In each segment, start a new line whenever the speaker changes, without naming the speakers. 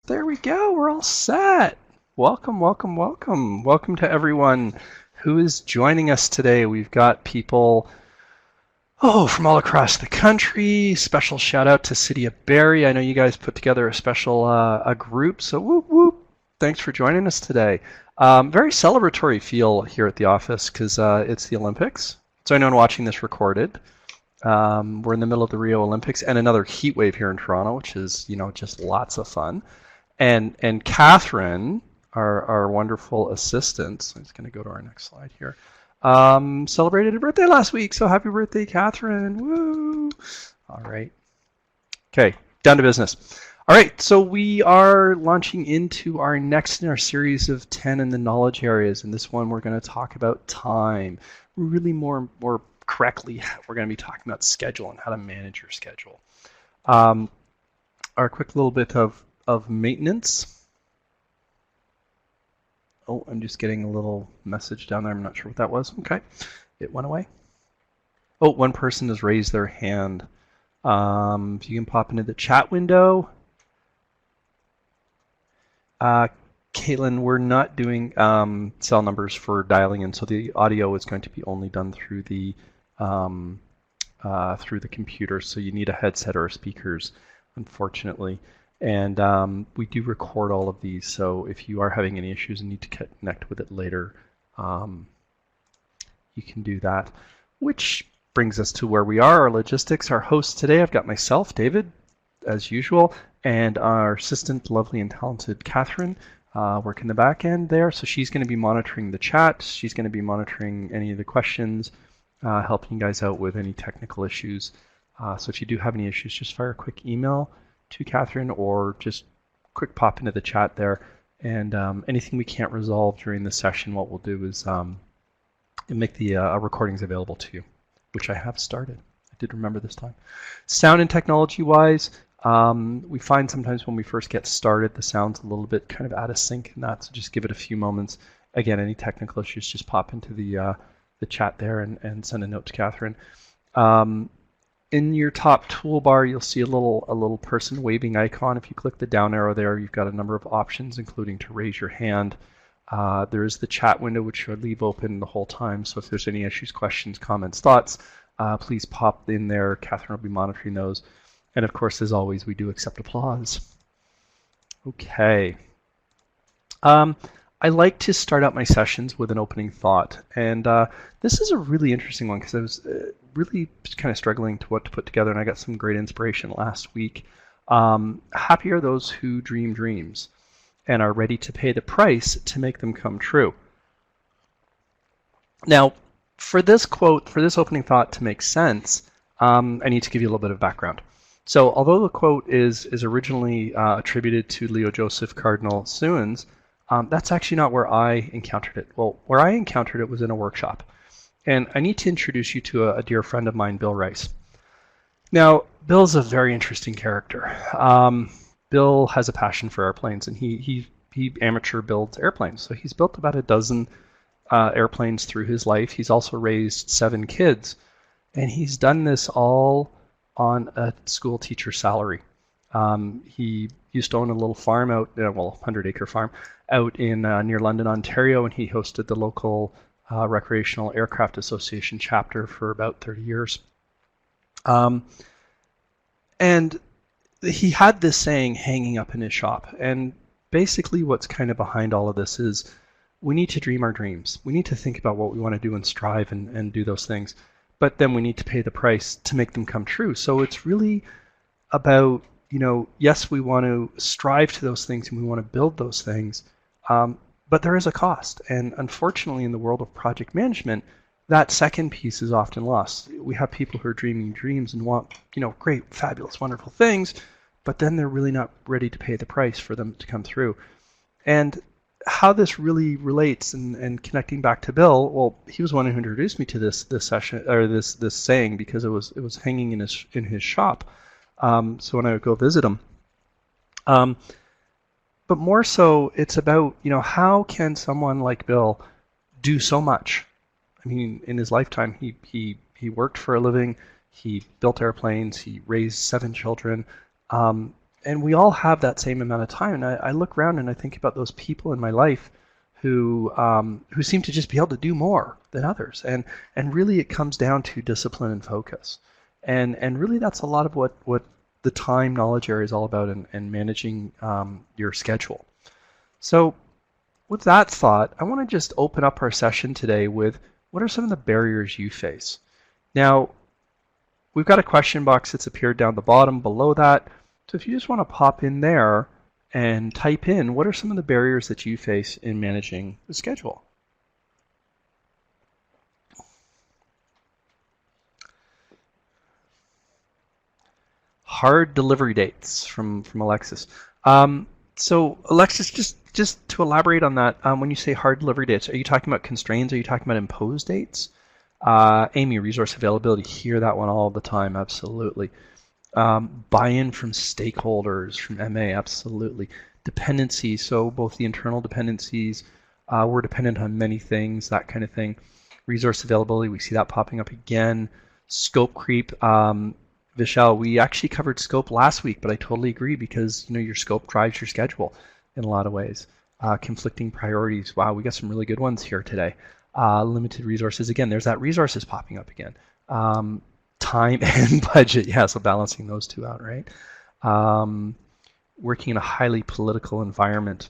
There we go. We're all set. Welcome, welcome, welcome. Welcome to everyone who is joining us today. We've got people from all across the country. Special shout out to City of Barrie. I know you guys put together a special a group, so whoop whoop. Thanks for joining us today. Very celebratory feel here at the office because it's the Olympics. So anyone watching this recorded, we're in the middle of the Rio Olympics and another heat wave here in Toronto, which is just lots of fun. And Catherine, our wonderful assistant, I'm just going to go to our next slide here, celebrated her birthday last week. So happy birthday, Catherine. Woo! All right. Okay, down to business. All right, so we are launching into our next in our series of 10 in the knowledge areas. And this one, we're going to talk about time. Really more correctly, we're going to be talking about schedule and how to manage your schedule. Our quick little bit of maintenance. Oh, I'm just getting a little message down there. I'm not sure what that was. Okay, it went away. Oh, one person has raised their hand. If you can pop into the chat window. Caitlin, we're not doing cell numbers for dialing in, so the audio is going to be only done through the computer. So you need a headset or speakers, unfortunately. And we do record all of these, so if you are having any issues and need to connect with it later, you can do that. Which brings us to where we are, our logistics. Our host today, I've got myself, David, as usual, and our assistant, lovely and talented Catherine, working the back end there. So she's going to be monitoring the chat. She's going to be monitoring any of the questions, helping you guys out with any technical issues. So if you do have any issues, just fire a quick email to Catherine or just quick pop into the chat there. And anything we can't resolve during the session, what we'll do is make the recordings available to you, which I have started. I did remember this time. Sound and technology wise, we find sometimes when we first get started, the sound's a little bit kind of out of sync and that, so just give it a few moments. Again, any technical issues, just pop into the chat there and send a note to Catherine. In your top toolbar, you'll see a little person waving icon. If you click the down arrow there, you've got a number of options, including to raise your hand. There is the chat window, which I leave open the whole time. So if there's any issues, questions, comments, thoughts, please pop in there. Catherine will be monitoring those. And of course, as always, we do accept applause. Okay. I like to start out my sessions with an opening thought. And this is a really interesting one because I was really kind of struggling to what to put together, and I got some great inspiration last week. Happy are those who dream dreams and are ready to pay the price to make them come true. Now, for this quote, for this opening thought to make sense, I need to give you a little bit of background. So although the quote is originally attributed to Leo Joseph Cardinal Suens, that's actually not where I encountered it. Well, where I encountered it was in a workshop. And I need to introduce you to a dear friend of mine, Bill Rice. Now, Bill's a very interesting character. Bill has a passion for airplanes, and he amateur builds airplanes. So he's built about a dozen airplanes through his life. He's also raised 7 kids, and he's done this all on a school teacher salary. He used to own a little farm out, 100-acre farm out in near London, Ontario, and he hosted the local Recreational Aircraft Association chapter for about 30 years. And he had this saying hanging up in his shop. And basically what's kind of behind all of this is we need to dream our dreams. We need to think about what we want to do and strive and do those things. But then we need to pay the price to make them come true. So it's really about, yes, we want to strive to those things and we want to build those things. But there is a cost. And unfortunately, in the world of project management, that second piece is often lost. We have people who are dreaming dreams and want, great, fabulous, wonderful things, but then they're really not ready to pay the price for them to come through. And how this really relates, and connecting back to Bill, well, he was one who introduced me to this session, or this saying, because it was hanging in his shop. So when I would go visit him. But more so, it's about, how can someone like Bill do so much? I mean, in his lifetime, he worked for a living, he built airplanes, he raised 7 children, and we all have that same amount of time. And I look around and I think about those people in my life who seem to just be able to do more than others. And really it comes down to discipline and focus. And really that's a lot of what the time knowledge area is all about, and managing your schedule. So with that thought, I want to just open up our session today with what are some of the barriers you face. Now, we've got a question box that's appeared down the bottom below that. So if you just want to pop in there and type in, what are some of the barriers that you face in managing the schedule? Hard delivery dates from Alexis. So Alexis, just to elaborate on that, when you say hard delivery dates, are you talking about constraints? Are you talking about imposed dates? Amy, resource availability, hear that one all the time, absolutely. Buy-in from stakeholders, from MA, absolutely. Dependencies, so both the internal dependencies, we're dependent on many things, that kind of thing. Resource availability, we see that popping up again. Scope creep, Vishal, we actually covered scope last week, but I totally agree, because your scope drives your schedule in a lot of ways. Conflicting priorities, wow, we got some really good ones here today. Limited resources, again, there's that resources popping up again. Time and budget, yeah, so balancing those two out, right? Working in a highly political environment.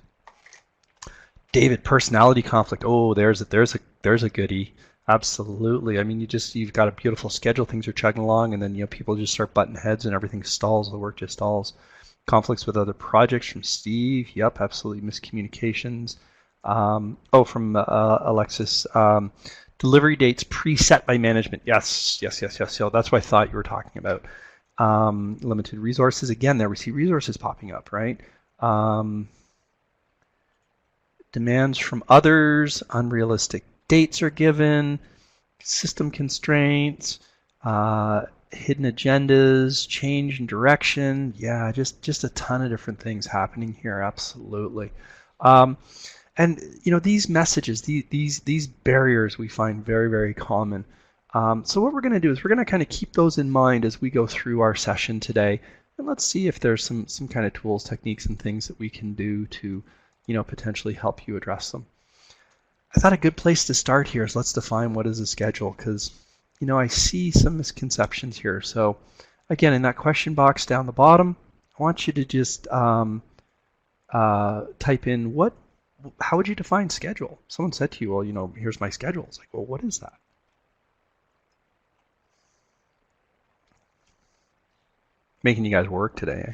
David, personality conflict, oh, there's a goodie. Absolutely. I mean, you've got a beautiful schedule, things are chugging along, and then people just start butting heads and everything stalls, the work just stalls. Conflicts with other projects from Steve, yep, absolutely. Miscommunications. From Alexis, delivery dates preset by management. Yes. So that's what I thought you were talking about. Limited resources, again, there we see resources popping up, right? Demands from others, unrealistic dates are given, system constraints, hidden agendas, change in direction. Yeah, just a ton of different things happening here, absolutely. And these messages, these barriers we find very, very common. So what we're going to do is we're going to kind of keep those in mind as we go through our session today, and let's see if there's some kind of tools, techniques, and things that we can do to potentially help you address them. I thought a good place to start here is let's define what is a schedule, because I see some misconceptions here. So again, in that question box down the bottom, I want you to just type in how would you define schedule? Someone said to you, well, here's my schedule. It's like, well, what is that? Making you guys work today, eh?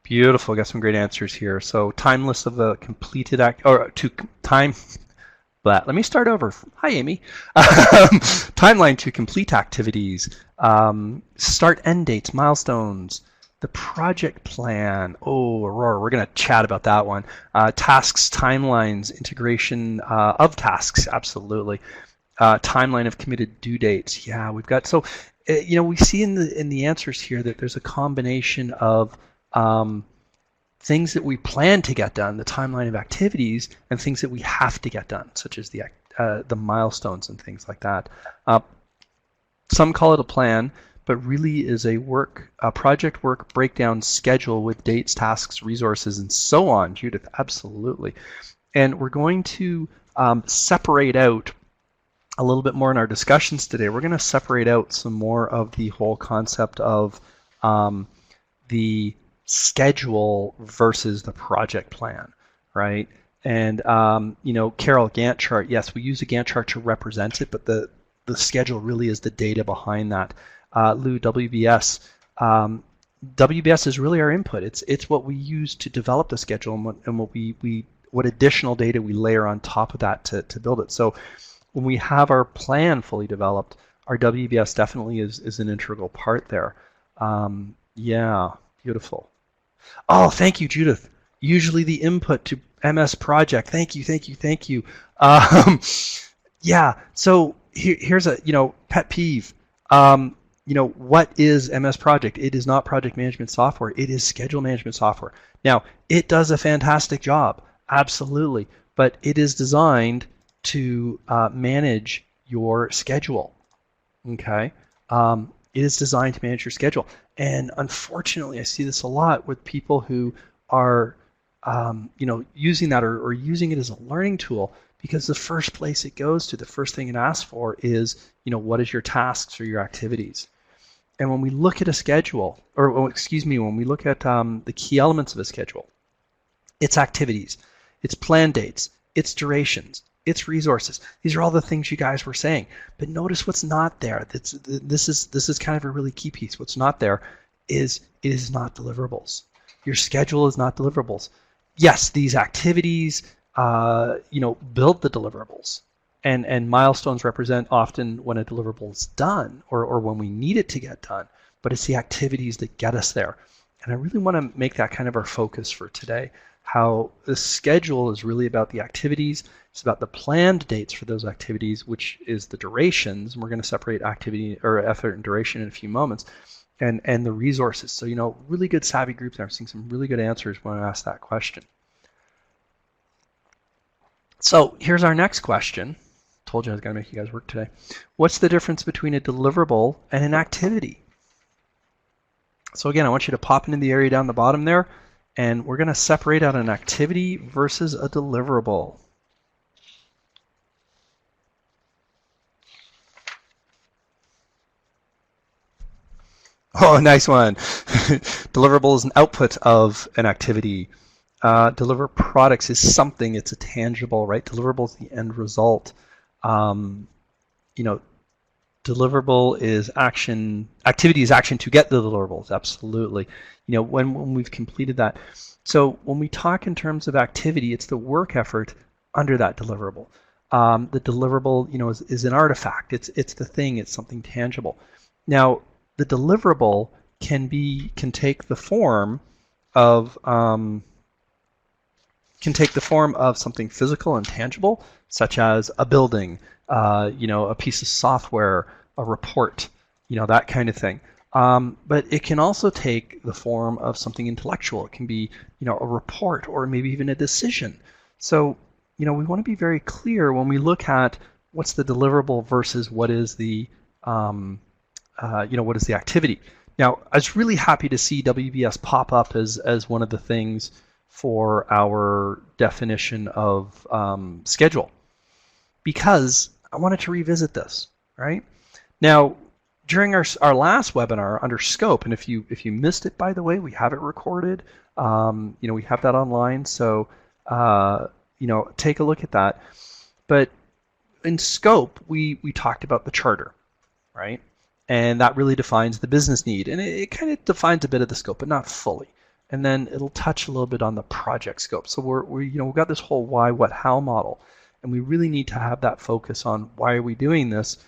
Beautiful, got some great answers here. So time list of the completed let me start over. Hi, Amy. Timeline to complete activities, start end dates, milestones, the project plan. Oh, Aurora, we're going to chat about that one. Tasks, timelines, integration of tasks, absolutely. Timeline of committed due dates. Yeah, we've got, so, we see in the answers here that there's a combination of things that we plan to get done, the timeline of activities, and things that we have to get done, such as the milestones and things like that. Some call it a plan, but really is a project work breakdown schedule with dates, tasks, resources, and so on. Judith, absolutely. And we're going to separate out a little bit more in our discussions today. We're going to separate out some more of the whole concept of the schedule versus the project plan, right? And Carol, Gantt chart, yes, we use a Gantt chart to represent it, but the schedule really is the data behind that. Lou, WBS. WBS is really our input. It's what we use to develop the schedule, and what additional data we layer on top of that to build it. So when we have our plan fully developed, our WBS definitely is an integral part there. Yeah, beautiful. Oh, thank you, Judith. Usually the input to MS project. Thank you. Yeah, so here's a pet peeve. what is MS Project? It is not project management software. It is schedule management software. Now, it does a fantastic job, absolutely, but it is designed to manage your schedule. Okay, it is designed to manage your schedule, and unfortunately, I see this a lot with people who are, using that or using it as a learning tool, because the first place it goes to, the first thing it asks for is, what is your tasks or your activities? And when we look at a schedule, when we look at the key elements of a schedule, it's activities, it's plan dates, it's durations, it's resources. These are all the things you guys were saying. But notice what's not there. This is kind of a really key piece. What's not there is it is not deliverables. Your schedule is not deliverables. Yes, these activities, build the deliverables. And milestones represent often when a deliverable is done or when we need it to get done. But it's the activities that get us there. And I really want to make that kind of our focus for today. How the schedule is really about the activities. It's about the planned dates for those activities, which is the durations. And we're going to separate activity or effort and duration in a few moments. And the resources. So, really good savvy groups there. I'm seeing some really good answers when I ask that question. So here's our next question. Told you I was going to make you guys work today. What's the difference between a deliverable and an activity? So again, I want you to pop into the area down the bottom there, and we're going to separate out an activity versus a deliverable. Oh, nice one. Deliverable is an output of an activity. Deliver products is something, it's a tangible, right? Deliverable is the end result. Deliverable is action, activity is action to get the deliverables, absolutely. When we've completed that. So when we talk in terms of activity, it's the work effort under that deliverable. The deliverable, is an artifact. It's the thing, it's something tangible. Now, the deliverable can take the form of something physical and tangible, such as a building, a piece of software, a report, that kind of thing. But it can also take the form of something intellectual. It can be, a report or maybe even a decision. So, we want to be very clear when we look at what's the deliverable versus what is the, what is the activity. Now, I was really happy to see WBS pop up as one of the things for our definition of schedule, because I wanted to revisit this, right? Now, during our last webinar under scope, and if you missed it, by the way, we have it recorded. We have that online, so take a look at that. But in scope, we talked about the charter, right? And that really defines the business need, and it kind of defines a bit of the scope, but not fully. And then it'll touch a little bit on the project scope. So we've got this whole why, what, how model, and we really need to have that focus on why are we doing this,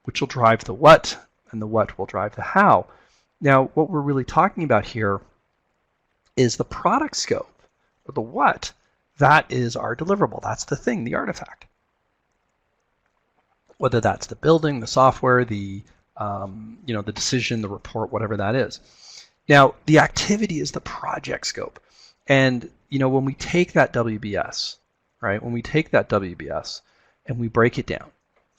which will drive the what, and the what will drive the how. Now, what we're really talking about here is the product scope, or the what. That is our deliverable. That's the thing, the artifact. Whether that's the building, the software, the decision, the report, whatever that is. Now, the activity is the project scope. And, when we take that WBS, right, and we break it down,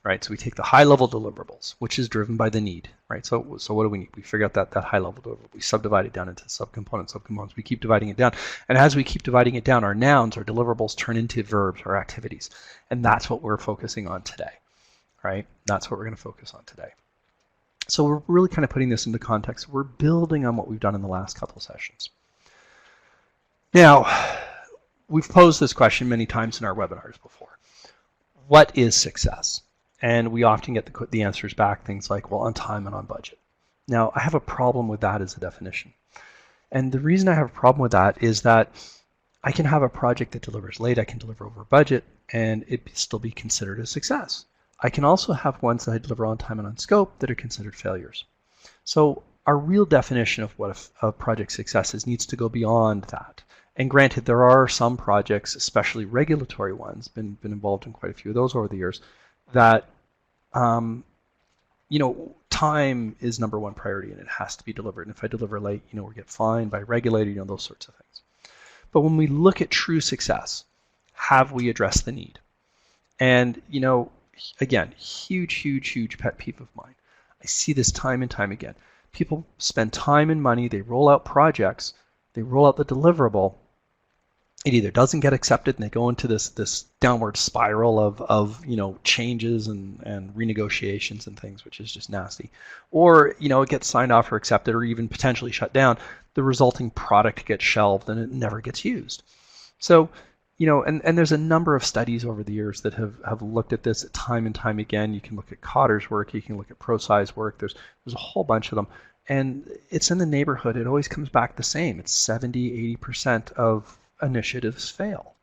right, so we take the high-level deliverables, which is driven by the need, right, so what do we need? We figure out that high-level deliverable. We subdivide it down into subcomponents. We keep dividing it down. And as we keep dividing it down, our nouns, our deliverables turn into verbs or activities. And that's what we're focusing on today, right? That's what we're going to focus on today. So we're really kind of putting this into context. We're building on what we've done in the last couple of sessions. Now, we've posed this question many times in our webinars before. What is success? And we often get the answers back, things like, well, on time and on budget. Now, I have a problem with that as a definition. And the reason I have a problem with that is that I can have a project that delivers late, I can deliver over budget, and it still be considered a success. I can also have ones that I deliver on time and on scope that are considered failures. So our real definition of what a project success is needs to go beyond that. And granted, there are some projects, especially regulatory ones, been involved in quite a few of those over the years, that time time is number one priority and it has to be delivered. And if I deliver late, we get fined by regulator, those sorts of things. But when we look at true success, have we addressed the need? And, again, huge pet peeve of mine. I see this time and time again. People spend time and money, they roll out projects, they roll out the deliverable, it either doesn't get accepted and they go into this downward spiral of changes and renegotiations and things, which is just nasty. Or, it gets signed off or accepted or even potentially shut down. The resulting product gets shelved and it never gets used. So, and there's a number of studies over the years that have looked at this time and time again. You can look at Cotter's work, you can look at ProSci's work, there's a whole bunch of them. And it's in the neighborhood, it always comes back the same. It's 70-80% of initiatives fail.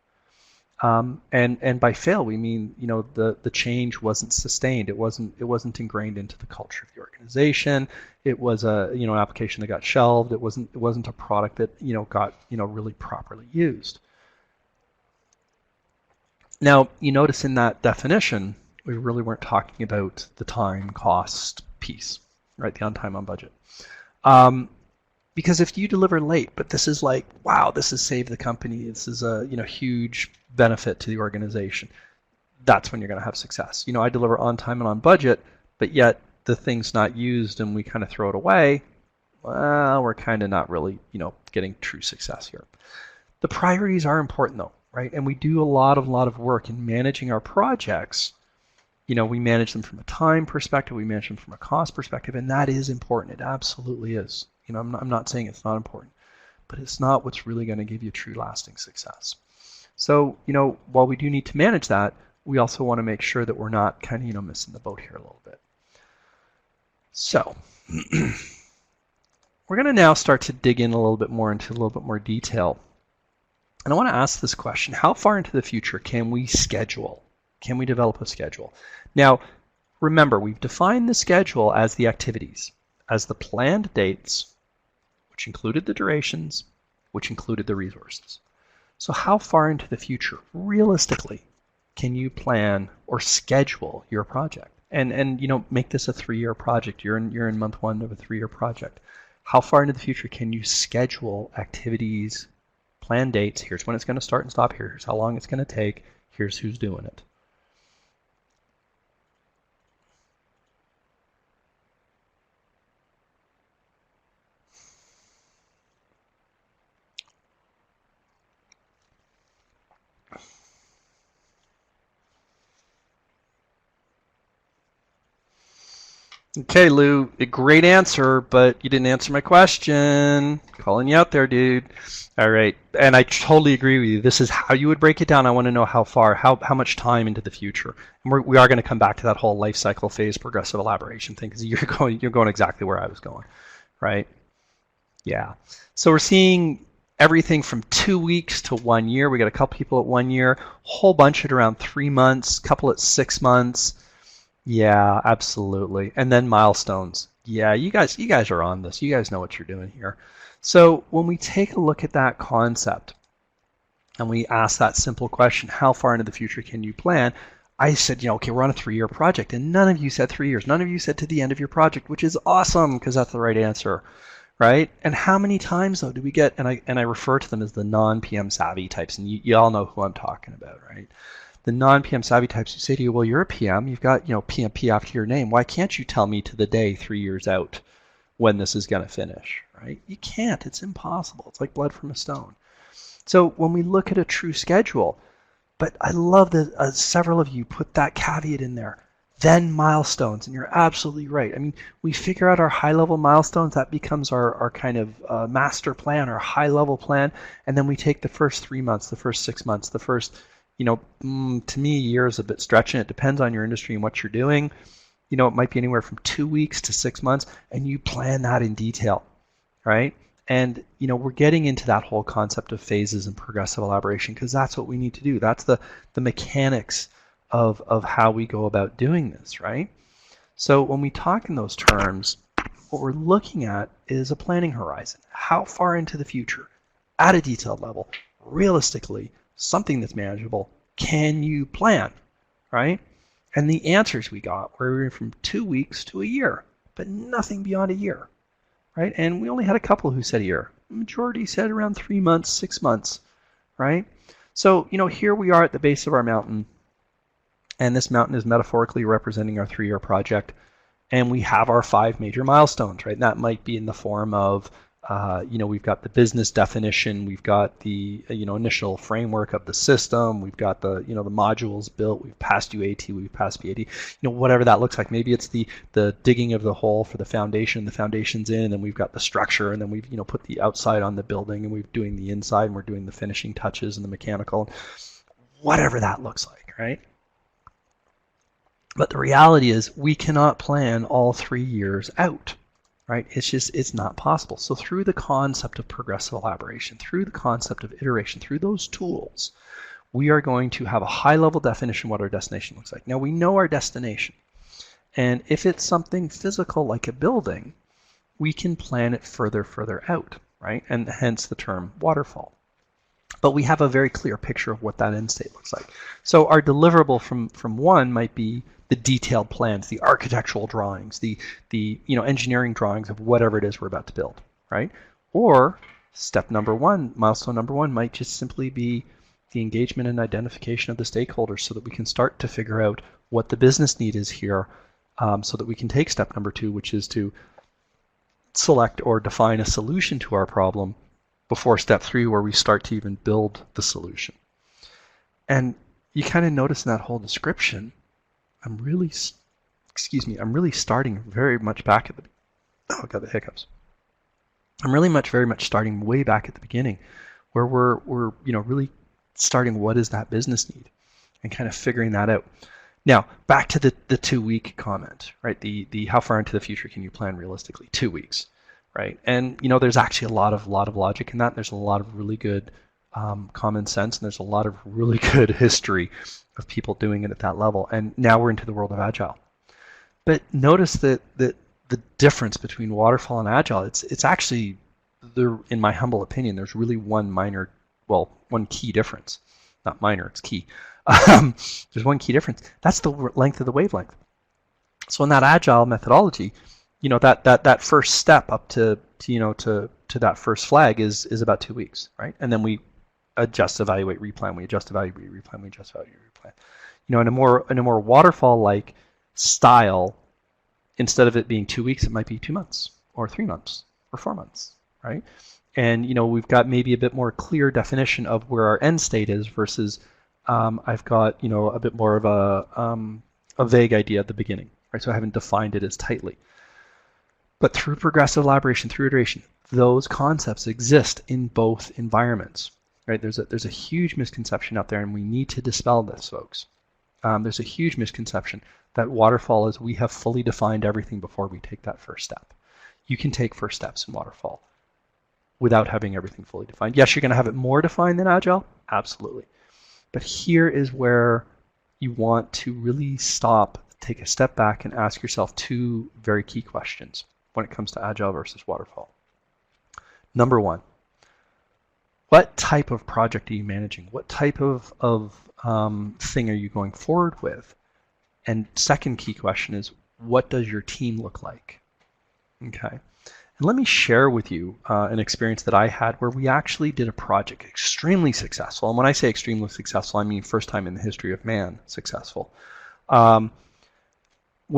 And by fail we mean the change wasn't sustained. It wasn't ingrained into the culture of the organization. It was an application that got shelved. It wasn't a product that got really properly used. Now you notice in that definition we really weren't talking about the time cost piece, right? The on time on budget. Because if you deliver late, but this is like, wow, this has saved the company, this is a huge benefit to the organization, that's when you're going to have success. I deliver on time and on budget, but yet the thing's not used and we kind of throw it away. Well, we're kind of not really, getting true success here. The priorities are important though, right? And we do a lot of work in managing our projects. We manage them from a time perspective, we manage them from a cost perspective, and that is important. It absolutely is. I'm not saying it's not important, but it's not what's really going to give you true lasting success. So, while we do need to manage that, we also want to make sure that we're not kind of, missing the boat here a little bit. So, we're going to now start to dig in a little bit more into a little bit more detail. And I want to ask this question: how far into the future can we schedule? Can we develop a schedule? Now, remember, we've defined the schedule as the activities, as the planned dates, which included the durations, which included the resources. So how far into the future, realistically, can you plan or schedule your project? And make this a 3-year project. You're in month 1 of a 3-year project. How far into the future can you schedule activities, plan dates? Here's when it's going to start and stop. Here's how long it's going to take. Here's who's doing it. Okay, Lou, a great answer, but you didn't answer my question. Calling you out there, dude. All right, and I totally agree with you. This is how you would break it down. I want to know how far, how much time into the future. And we are going to come back to that whole life cycle phase progressive elaboration thing, because you're going exactly where I was going, right? Yeah. So we're seeing everything from 2 weeks to 1 year. We got a couple people at 1 year, whole bunch at around 3 months, couple at 6 months. Yeah, absolutely. And then milestones. Yeah, you guys are on this. You guys know what you're doing here. So when we take a look at that concept and we ask that simple question, how far into the future can you plan? I said, okay, we're on a 3-year project, and none of you said 3 years. None of you said to the end of your project, which is awesome because that's the right answer, right? And how many times though do we get? And I refer to them as the non-PM savvy types, and you all know who I'm talking about, right? The non-PM savvy types who say to you, well, you're a PM, you've got PMP after your name. Why can't you tell me to the day 3 years out when this is going to finish, right? You can't. It's impossible. It's like blood from a stone. So when we look at a true schedule, but I love that several of you put that caveat in there, then milestones, and you're absolutely right. I mean, we figure out our high-level milestones, that becomes our kind of master plan, our high-level plan, and then we take the first 3 months, the first 6 months, the first, to me, a year is a bit stretching. It depends on your industry and what you're doing. It might be anywhere from 2 weeks to 6 months, and you plan that in detail, right? And, we're getting into that whole concept of phases and progressive elaboration because that's what we need to do. That's the mechanics of how we go about doing this, right? So when we talk in those terms, what we're looking at is a planning horizon. How far into the future, at a detailed level, realistically, something that's manageable, can you plan, right? And the answers we got were from 2 weeks to a year. but nothing beyond a year, right? And we only had a couple who said a year. The majority said around 3 months, 6 months, right? So, here we are at the base of our mountain, and this mountain is metaphorically representing our 3-year project, and we have our 5 major milestones, right? And that might be in the form of, we've got the business definition, we've got the, initial framework of the system, we've got the, the modules built, we've passed UAT, we've passed BAD, whatever that looks like. Maybe it's the digging of the hole for the foundation's in, and then we've got the structure, and then we've, put the outside on the building, and we're doing the inside, and we're doing the finishing touches and the mechanical, whatever that looks like, right? But the reality is we cannot plan all 3 years out. Right? It's not possible. So through the concept of progressive elaboration, through the concept of iteration, through those tools, we are going to have a high-level definition of what our destination looks like. Now, we know our destination. And if it's something physical like a building, we can plan it further out, right? And hence the term waterfall. But we have a very clear picture of what that end state looks like. So our deliverable from 1 might be the detailed plans, the architectural drawings, the engineering drawings of whatever it is we're about to build, right? Or step number 1, milestone number 1 might just simply be the engagement and identification of the stakeholders so that we can start to figure out what the business need is here, so that we can take step number 2, which is to select or define a solution to our problem before step 3, where we start to even build the solution. And you kind of notice in that whole description, I'm really starting very much back at the, I got the hiccups. I'm really very much starting way back at the beginning, where we're really starting what is that business need and kind of figuring that out. Now, back to the 2-week comment, right? The how far into the future can you plan realistically? 2 weeks, right? And there's actually a lot of logic in that. There's a lot of really good common sense, and there's a lot of really good history of people doing it at that level. And now we're into the world of Agile. But notice that the difference between waterfall and Agile, it's actually, in my humble opinion, there's really one key difference. Not minor, it's key. There's one key difference. That's the length of the wavelength. So in that Agile methodology, that first step up to that first flag is about 2 weeks, right? And then we adjust, evaluate, replan. We adjust, evaluate, replan. We adjust, evaluate, replan. In a more waterfall-like style, instead of it being 2 weeks, it might be 2 months or 3 months or 4 months, right? And we've got maybe a bit more clear definition of where our end state is versus I've got a bit more of a vague idea at the beginning, right? So I haven't defined it as tightly. But through progressive elaboration, through iteration, those concepts exist in both environments. Right, there's a huge misconception out there, and we need to dispel this, folks. There's a huge misconception that waterfall is we have fully defined everything before we take that first step. You can take first steps in waterfall without having everything fully defined. Yes, you're going to have it more defined than Agile, absolutely. But here is where you want to really stop, take a step back, and ask yourself 2 very key questions when it comes to Agile versus waterfall. Number 1. What type of project are you managing? What type of thing are you going forward with? And second key question is, what does your team look like? Okay. And let me share with you an experience that I had where we actually did a project extremely successful. And when I say extremely successful, I mean first time in the history of man successful. Where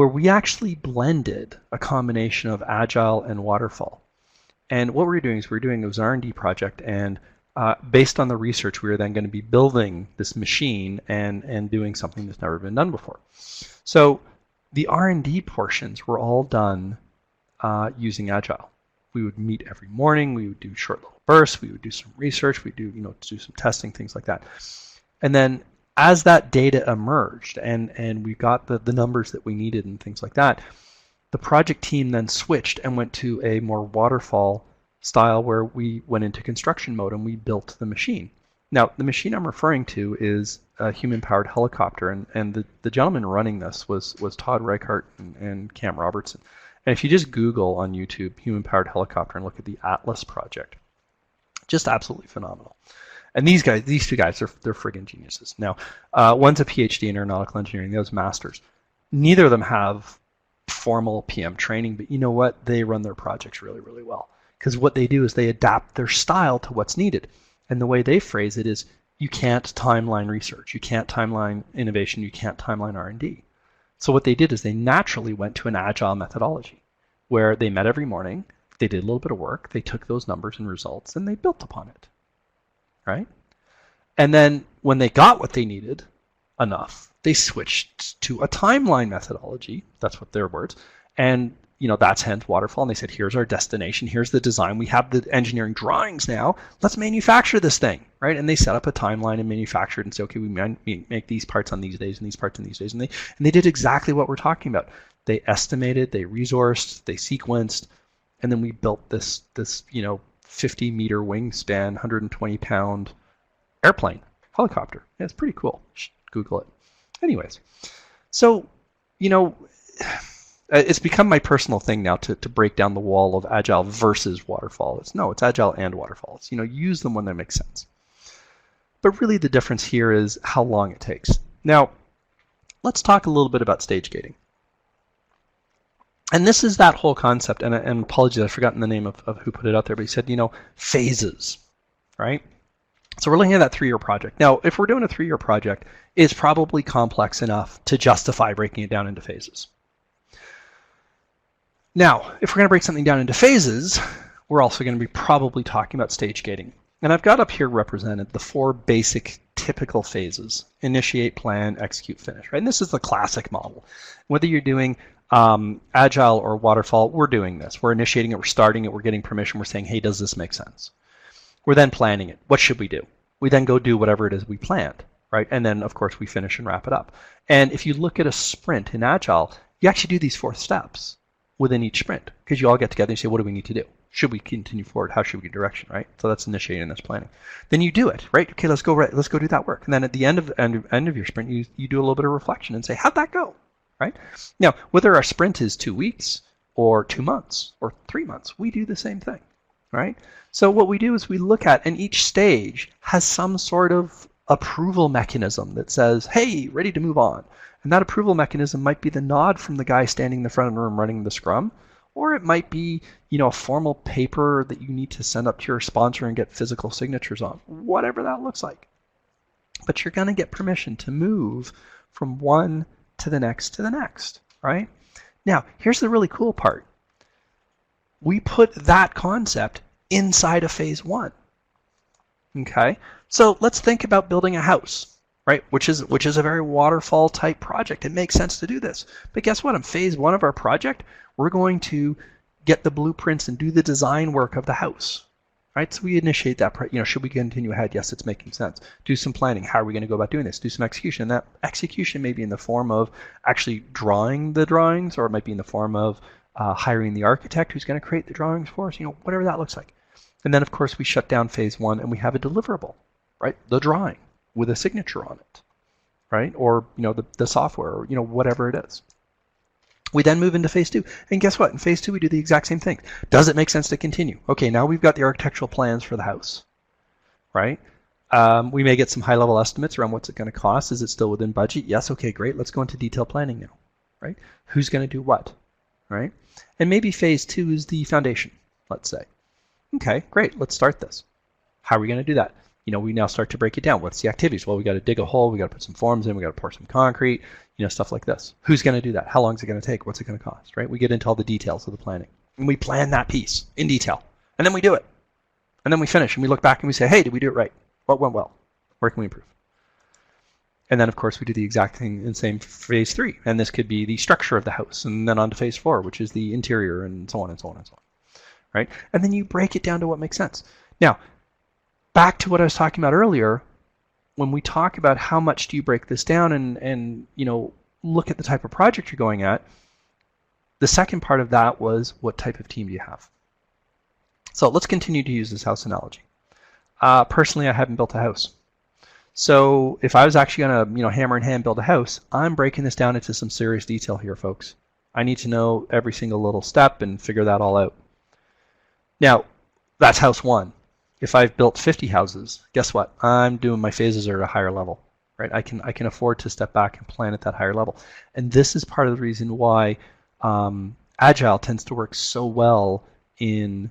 we actually blended a combination of Agile and waterfall. And what we were doing is it was an R&D project, and based on the research, we were then going to be building this machine and doing something that's never been done before. So the R&D portions were all done using Agile. We would meet every morning. We would do short little bursts. We would do some research. We would do some testing, things like that. And then as that data emerged and we got the numbers that we needed and things like that, the project team then switched and went to a more waterfall style where we went into construction mode and we built the machine. Now, the machine I'm referring to is a human-powered helicopter, and the gentleman running this was Todd Reichart and Cam Robertson. And if you just Google on YouTube human-powered helicopter and look at the Atlas project, just absolutely phenomenal. And these 2 guys, they're friggin' geniuses. Now, one's a PhD in aeronautical engineering, the other's master's. Neither of them have formal PM training, but you know what? They run their projects really, really well. Because what they do is they adapt their style to what's needed. And the way they phrase it is, you can't timeline research, you can't timeline innovation, you can't timeline R&D. So what they did is they naturally went to an agile methodology where they met every morning, they did a little bit of work, they took those numbers and results, and they built upon it, right? And then when they got what they needed enough, they switched to a timeline methodology, that's what their words, and that's hence waterfall. And they said, here's our destination, here's the design, we have the engineering drawings now, let's manufacture this thing, right? And they set up a timeline and manufactured and say, okay, we make these parts on these days and these parts on these days. And they did exactly what we're talking about. They estimated, they resourced, they sequenced, and then we built this 50-meter wingspan, 120-pound airplane, helicopter. Yeah, it's pretty cool. Google it. Anyways, so, it's become my personal thing now to break down the wall of agile versus waterfall. It's agile and waterfall. It's, use them when they make sense. But really the difference here is how long it takes. Now, let's talk a little bit about stage gating. And this is that whole concept, and apologies, I've forgotten the name of who put it out there, but he said, phases, right? So we're looking at that 3-year project. Now, if we're doing a 3-year project, it's probably complex enough to justify breaking it down into phases. Now, if we're going to break something down into phases, we're also going to be probably talking about stage gating. And I've got up here represented the 4 basic typical phases: initiate, plan, execute, finish, right? And this is the classic model. Whether you're doing agile or waterfall, we're doing this. We're initiating it, we're starting it, we're getting permission, we're saying, hey, does this make sense? We're then planning it. What should we do? We then go do whatever it is we planned, right? And then, of course, we finish and wrap it up. And if you look at a sprint in agile, you actually do these 4 steps within each sprint, because you all get together and say, what do we need to do? Should we continue forward? How should we get direction, right? So that's initiating, that's planning. Then you do it, right? Okay, let's go do that work. And then at the end of your sprint, you do a little bit of reflection and say, how'd that go, right? Now, whether our sprint is 2 weeks or 2 months or 3 months, we do the same thing, right? So what we do is we look at, and each stage has some sort of approval mechanism that says, hey, ready to move on. And that approval mechanism might be the nod from the guy standing in the front of the room running the scrum, or it might be, a formal paper that you need to send up to your sponsor and get physical signatures on, whatever that looks like. But you're going to get permission to move from one to the next, right? Now, here's the really cool part. We put that concept inside of phase 1. Okay? So let's think about building a house. Right, which is a very waterfall type project. It makes sense to do this. But guess what? In phase 1 of our project, we're going to get the blueprints and do the design work of the house. Right? So we initiate that. Should we continue ahead? Yes, it's making sense. Do some planning. How are we going to go about doing this? Do some execution. And that execution may be in the form of actually drawing the drawings, or it might be in the form of hiring the architect who's going to create the drawings for us. Whatever that looks like. And then, of course, we shut down phase 1 and we have a deliverable, right? The drawing with a signature on it, right? Or, the software, or, whatever it is. We then move into phase 2. And guess what? In phase 2, we do the exact same thing. Does it make sense to continue? Okay, now we've got the architectural plans for the house, right? We may get some high-level estimates around what's it going to cost. Is it still within budget? Yes, okay, great. Let's go into detailed planning now, right? Who's going to do what, right? And maybe phase 2 is the foundation, let's say. Okay, great. Let's start this. How are we going to do that? We now start to break it down. What's the activities? Well, we got to dig a hole. We got to put some forms in. We got to pour some concrete, stuff like this. Who's going to do that? How long is it going to take? What's it going to cost, right? We get into all the details of the planning. And we plan that piece in detail. And then we do it. And then we finish and we look back and we say, hey, did we do it right? What went well? Where can we improve? And then, of course, we do the exact thing in same phase 3. And this could be the structure of the house. And then on to phase 4, which is the interior, and so on and so on and so on, right? And then you break it down to what makes sense. Now, back to what I was talking about earlier, when we talk about how much do you break this down and look at the type of project you're going at, the second part of that was, what type of team do you have? So let's continue to use this house analogy. Personally, I haven't built a house. So if I was actually going to hammer and hand build a house, I'm breaking this down into some serious detail here, folks. I need to know every single little step and figure that all out. Now, that's house 1. If I've built 50 houses, guess what? I'm doing my phases are at a higher level, right? I can afford to step back and plan at that higher level. And this is part of the reason why Agile tends to work so well in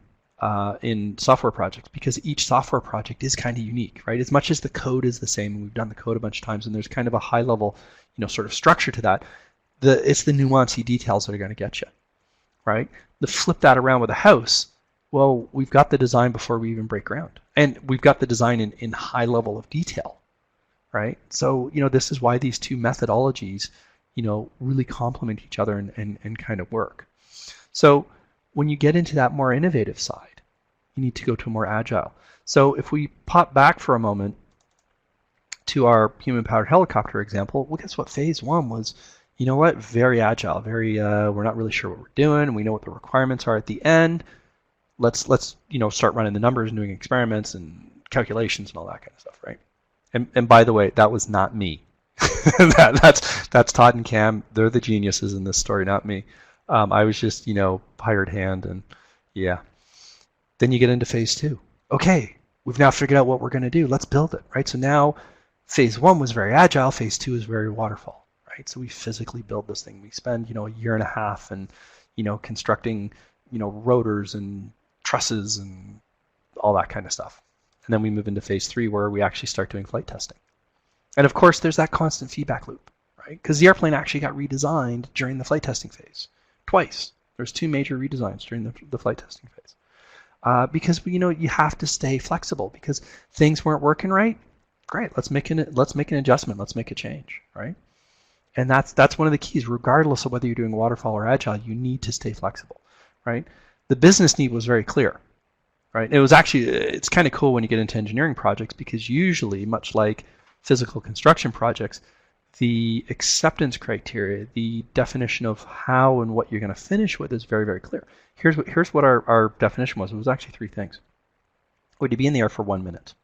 software projects because each software project is kind of unique, right? As much as the code is the same, and we've done the code a bunch of times, and there's kind of a high level, sort of structure to that. It's the nuancey details that are going to get you, right? To flip that around with a house, well, we've got the design before we even break ground, and we've got the design in high level of detail, right? So this is why these two methodologies, really complement each other and kind of work. So when you get into that more innovative side, you need to go to more agile. So if we pop back for a moment to our human-powered helicopter example, well, guess what? Phase 1 was, very agile, very, we're not really sure what we're doing. We know what the requirements are at the end. Let's start running the numbers and doing experiments and calculations and all that kind of stuff, right? And by the way, that was not me. That's Todd and Cam. They're the geniuses in this story, not me. I was just, hired hand, and yeah. Then you get into phase 2. Okay, we've now figured out what we're going to do. Let's build it, right? So now phase 1 was very agile. Phase 2 is very waterfall, right? So we physically build this thing. We spend, a year and a half and, constructing, rotors and trusses and all that kind of stuff. And then we move into phase 3 where we actually start doing flight testing. And of course, there's that constant feedback loop, right? Because the airplane actually got redesigned during the flight testing phase. Twice. There's 2 major redesigns during the flight testing phase. Because you have to stay flexible because things weren't working right. Great, let's make an adjustment. Let's make a change, right? And that's one of the keys. Regardless of whether you're doing waterfall or agile, you need to stay flexible, right? The business need was very clear, right? It's kind of cool when you get into engineering projects because usually, much like physical construction projects, the acceptance criteria, the definition of how and what you're going to finish with is very, very clear. Here's what our definition was. It was actually 3 things. We had to be in the air for 1 minute.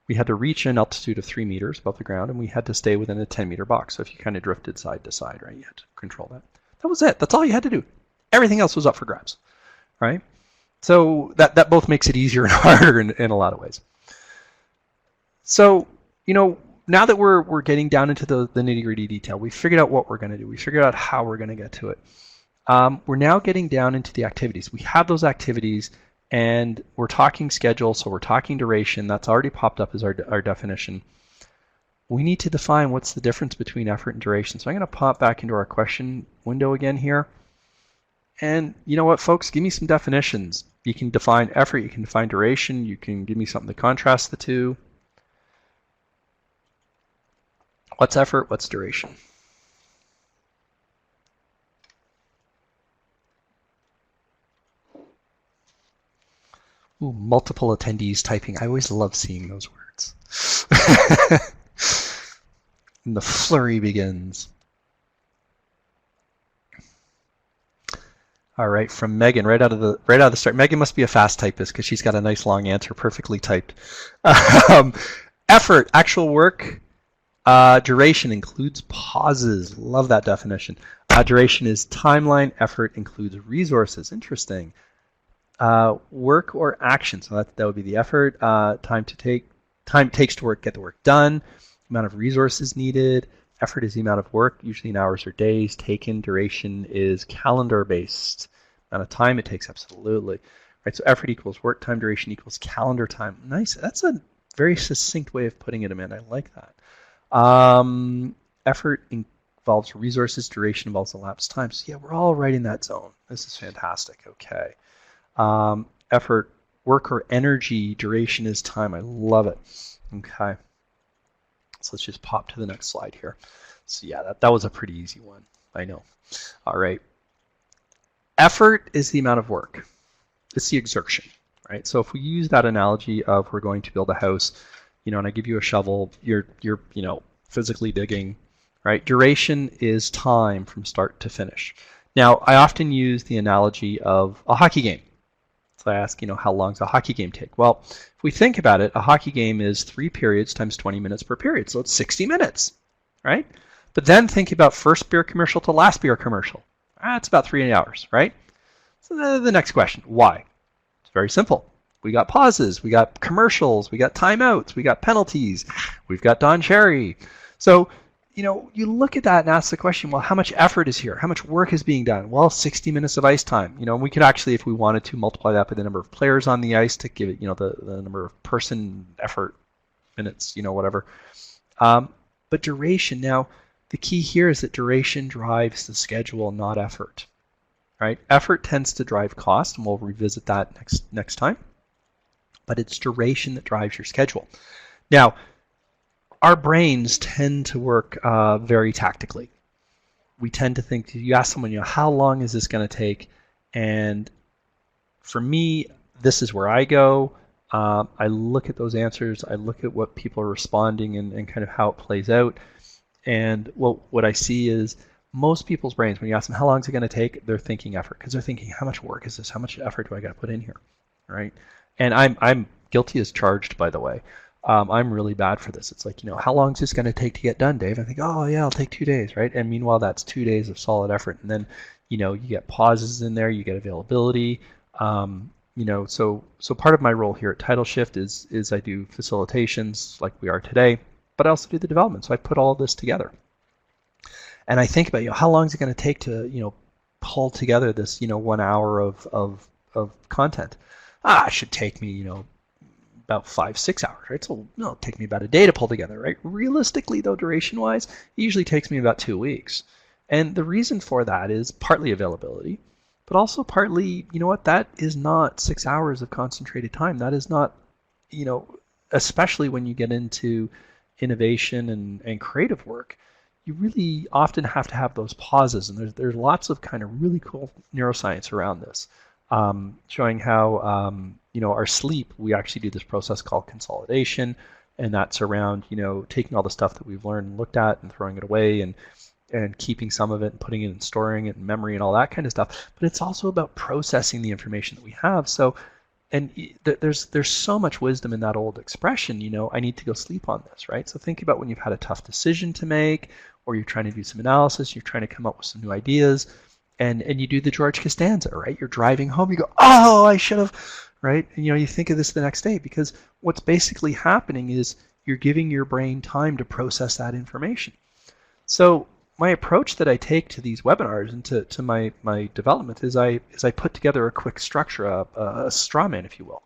We had to reach an altitude of 3 meters above the ground, and we had to stay within a 10-meter box. So if you kind of drifted side to side, right, you had to control that. That was it. That's all you had to do. Everything else was up for grabs, right? So that both makes it easier and harder in a lot of ways. So, now that we're getting down into the nitty-gritty detail, we figured out what we're going to do. We figured out how we're going to get to it. We're now getting down into the activities. We have those activities, and we're talking schedule, so we're talking duration. That's already popped up as our definition. We need to define what's the difference between effort and duration. So I'm going to pop back into our question window again here. And you know what, folks? Give me some definitions. You can define effort. You can define duration. You can give me something to contrast the two. What's effort? What's duration? Ooh, multiple attendees typing. I always love seeing those words. And the flurry begins. All right, from Megan, right out of the start. Megan must be a fast typist because she's got a nice long answer, perfectly typed. Effort, actual work. Duration includes pauses. Love that definition. Duration is timeline. Effort includes resources. Interesting. Work or action. So that would be the effort. Time it takes to get the work done. Amount of resources needed. Effort is the amount of work, usually in hours or days, taken. Duration is calendar-based. Amount of time it takes, absolutely. Right, so effort equals work time, duration equals calendar time. Nice. That's a very succinct way of putting it, Amanda. I like that. Effort involves resources, duration involves elapsed time. So yeah, we're all right in that zone. This is fantastic. Okay. Effort, work or energy, duration is time. I love it. Okay. So let's just pop to the next slide here. So yeah, that was a pretty easy one. I know. All right. Effort is the amount of work. It's the exertion, right? So if we use that analogy of we're going to build a house, and I give you a shovel, you're physically digging, right? Duration is time from start to finish. Now, I often use the analogy of a hockey game. So I ask, how long does a hockey game take? Well, if we think about it, a hockey game is 3 periods times 20 minutes per period. So it's 60 minutes, right? But then think about first beer commercial to last beer commercial. It's about 3 hours, right? So the next question, why? It's very simple. We got pauses, we got commercials, we got timeouts, we got penalties, we've got Don Cherry. So, you look at that and ask the question, well, how much effort is here? How much work is being done? Well, 60 minutes of ice time. And we could actually, if we wanted to, multiply that by the number of players on the ice to give it, the number of person effort minutes, whatever. But duration, now, the key here is that duration drives the schedule, not effort, right? Effort tends to drive cost, and we'll revisit that next time. But it's duration that drives your schedule. Now, our brains tend to work very tactically. We tend to think, you ask someone, how long is this going to take? And for me, this is where I go. I look at those answers. I look at what people are responding and kind of how it plays out. And what I see is most people's brains, when you ask them, how long is it going to take? They're thinking effort, because they're thinking, how much work is this? How much effort do I got to put in here, right? And I'm guilty as charged, by the way. I'm really bad for this. It's like, how long is this going to take to get done, Dave? I think, oh yeah, it'll take 2 days, right? And meanwhile, that's 2 days of solid effort. And then, you get pauses in there, you get availability. So part of my role here at Title Shift is I do facilitations like we are today, but I also do the development. So I put all of this together. And I think about, how long is it going to take to, pull together this, 1 hour of content? It should take me, about 5-6 hours, right? So it'll take me about a day to pull together, right? Realistically, though, duration-wise, it usually takes me about 2 weeks. And the reason for that is partly availability, but also partly, that is not 6 hours of concentrated time. That is not, especially when you get into innovation and creative work, you really often have to have those pauses. And there's lots of kind of really cool neuroscience around this. Showing how our sleep, we actually do this process called consolidation, and that's around taking all the stuff that we've learned and looked at and throwing it away and keeping some of it and putting it and storing it in memory and all that kind of stuff. But it's also about processing the information that we have. So, and there's so much wisdom in that old expression, I need to go sleep on this, right? So think about when you've had a tough decision to make, or you're trying to do some analysis, you're trying to come up with some new ideas. And you do the George Costanza, right? You're driving home, you go, oh, I should have, right? And you think of this the next day, because what's basically happening is you're giving your brain time to process that information. So my approach that I take to these webinars and to my development is I put together a quick structure, a straw man, if you will.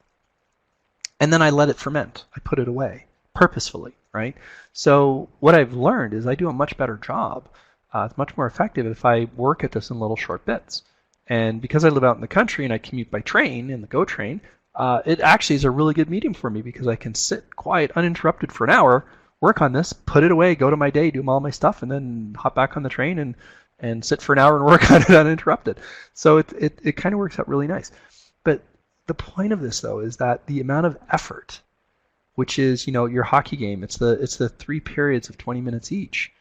And then I let it ferment. I put it away purposefully, right? So what I've learned is I do a much better job. It's much more effective if I work at this in little short bits. And because I live out in the country and I commute by train in the GO train, it actually is a really good medium for me, because I can sit quiet, uninterrupted for an hour, work on this, put it away, go to my day, do all my stuff, and then hop back on the train and sit for an hour and work on it uninterrupted. So it kind of works out really nice. But the point of this, though, is that the amount of effort, which is, your hockey game, it's the 3 periods of 20 minutes each.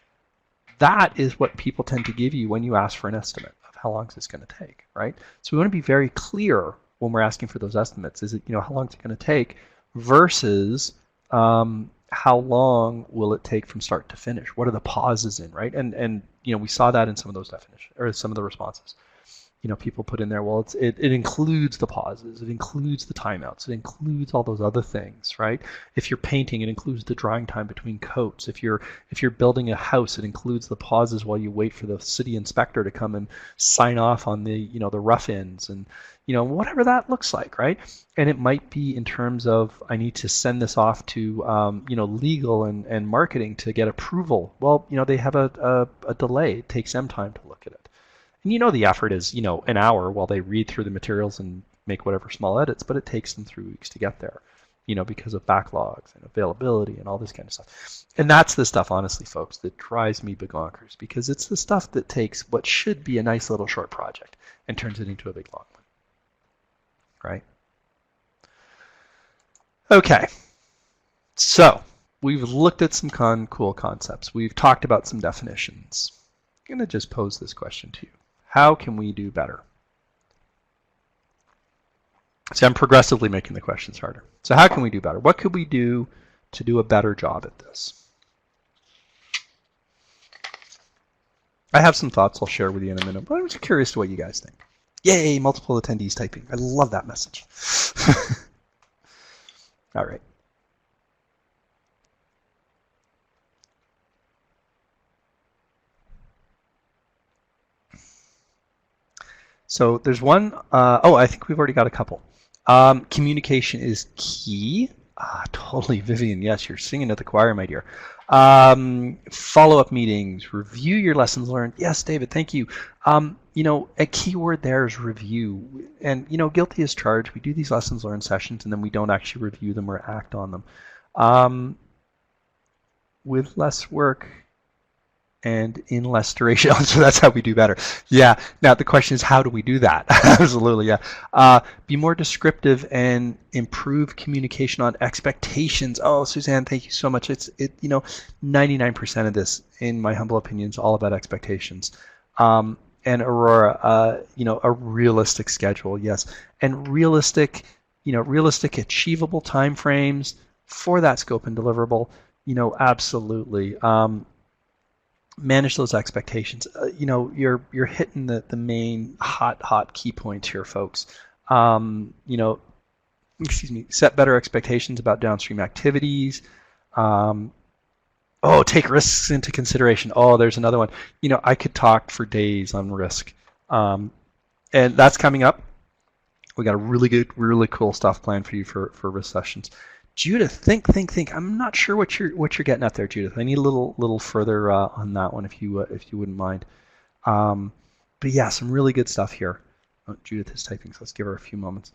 That is what people tend to give you when you ask for an estimate of how long is this going to take, right? So we want to be very clear when we're asking for those estimates. Is it, how long is it going to take versus how long will it take from start to finish? What are the pauses in, right? And we saw that in some of those definitions or some of the responses. People put in there, well, it includes the pauses, it includes the timeouts, it includes all those other things, right? If you're painting, it includes the drying time between coats. If you're building a house, it includes the pauses while you wait for the city inspector to come and sign off on the the rough ends and whatever that looks like, right? And it might be in terms of, I need to send this off to legal and marketing to get approval. Well, they have a delay. It takes them time to look at it. And the effort is, an hour while they read through the materials and make whatever small edits, but it takes them 3 weeks to get there, because of backlogs and availability and all this kind of stuff. And that's the stuff, honestly, folks, that drives me bonkers, because it's the stuff that takes what should be a nice little short project and turns it into a big long one, right? Okay, so we've looked at some cool concepts. We've talked about some definitions. I'm going to just pose this question to you. How can we do better? See, I'm progressively making the questions harder. So how can we do better? What could we do to do a better job at this? I have some thoughts I'll share with you in a minute, but I'm just curious to what you guys think. Yay, multiple attendees typing. I love that message. All right. So there's one, I think we've already got a couple. Communication is key. Totally, Vivian. Yes, you're singing to the choir, my dear. Follow-up meetings, review your lessons learned. Yes, David, thank you. A key word there is review. And, guilty as charged. We do these lessons learned sessions and then we don't actually review them or act on them. With less work and in less duration. So that's how we do better. Yeah. Now the question is, how do we do that? Absolutely. Yeah. Be more descriptive and improve communication on expectations. Oh, Suzanne, thank you so much. 99% of this, in my humble opinion, is all about expectations. And Aurora, a realistic schedule. Yes. And realistic achievable timeframes for that scope and deliverable. Absolutely. Manage those expectations. You're hitting the main hot key points here, folks. Set better expectations about downstream activities. Take risks into consideration. Oh, there's another one. I could talk for days on risk, and that's coming up. We got a really cool stuff planned for you for risk sessions. Judith, think. I'm not sure what you're getting at there, Judith. I need a little further on that one, if you wouldn't mind. But yeah, some really good stuff here. Oh, Judith is typing, so let's give her a few moments.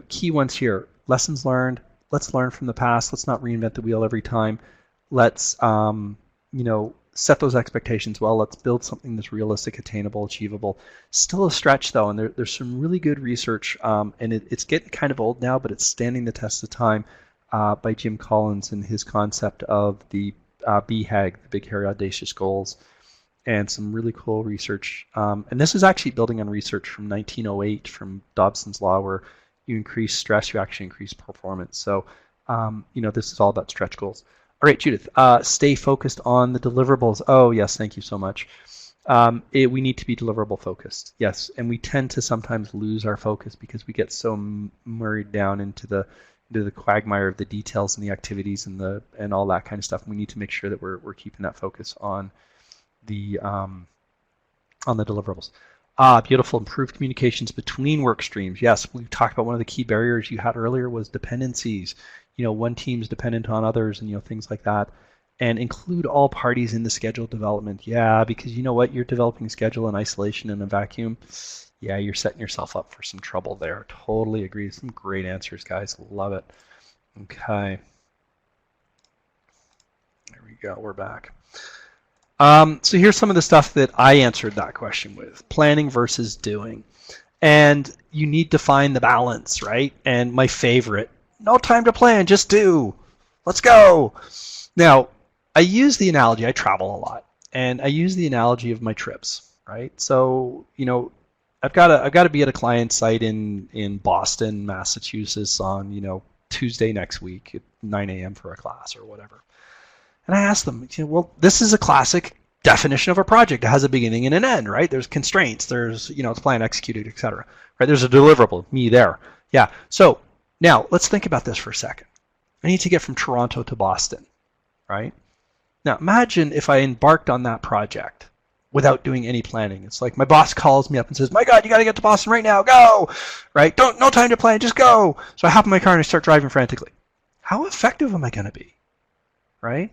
Key ones here: lessons learned. Let's learn from the past. Let's not reinvent the wheel every time. Let's set those expectations well. Let's build something that's realistic, attainable, achievable. Still a stretch though, and there's some really good research, and it's getting kind of old now, but it's standing the test of time, by Jim Collins and his concept of the BHAG, the Big Hairy Audacious Goals, and some really cool research. And this is actually building on research from 1908 from Dobson's Law, where you increase stress, you actually increase performance. So, this is all about stretch goals. All right, Judith, stay focused on the deliverables. Oh, yes, thank you so much. We need to be deliverable focused, yes, and we tend to sometimes lose our focus because we get so married down into the quagmire of the details and the activities and all that kind of stuff. And we need to make sure that we're keeping that focus on the deliverables. Beautiful. Improved communications between work streams. Yes, we talked about one of the key barriers you had earlier was dependencies. One team's dependent on others and, things like that. And include all parties in the schedule development. Yeah, because you know what? You're developing a schedule in isolation in a vacuum. Yeah, you're setting yourself up for some trouble there. Totally agree. Some great answers, guys. Love it. Okay. There we go. We're back. So here's some of the stuff that I answered that question with. Planning versus doing. And you need to find the balance, right? And my favorite, no time to plan, just do. Let's go. Now, I use the analogy, I travel a lot, and I use the analogy of my trips, right? So, I've got to be at a client site in Boston, Massachusetts on, Tuesday next week at 9 a.m. for a class or whatever. And I asked them, well, this is a classic definition of a project. It has a beginning and an end, right? There's constraints, there's, it's planned, executed, etc. Right? There's a deliverable, me there. Yeah. So now let's think about this for a second. I need to get from Toronto to Boston, right? Now imagine if I embarked on that project without doing any planning. It's like my boss calls me up and says, my God, you got to get to Boston right now, go, right? No time to plan, just go. So I hop in my car and I start driving frantically. How effective am I going to be, right?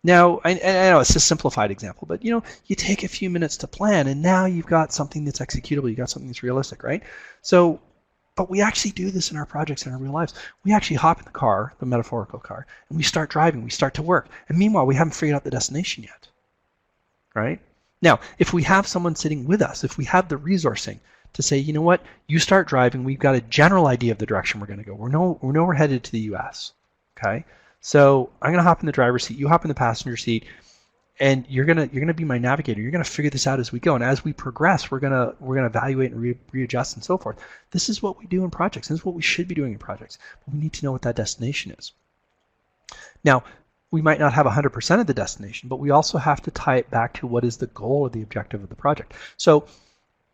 Now, I know it's a simplified example, but you take a few minutes to plan and now you've got something that's executable, you've got something that's realistic, right? So, but we actually do this in our projects in our real lives. We actually hop in the car, the metaphorical car, and we start driving, we start to work. And meanwhile, we haven't figured out the destination yet, right? Now, if we have someone sitting with us, if we have the resourcing to say, you know what, you start driving, we've got a general idea of the direction we're going to go. We know we're headed to the US, okay? So I'm going to hop in the driver's seat, you hop in the passenger seat, and you're gonna be my navigator. You're going to figure this out as we go. And as we progress, we're going to evaluate and readjust and so forth. This is what we do in projects. This is what we should be doing in projects. But we need to know what that destination is. Now, we might not have 100% of the destination, but we also have to tie it back to what is the goal or the objective of the project. So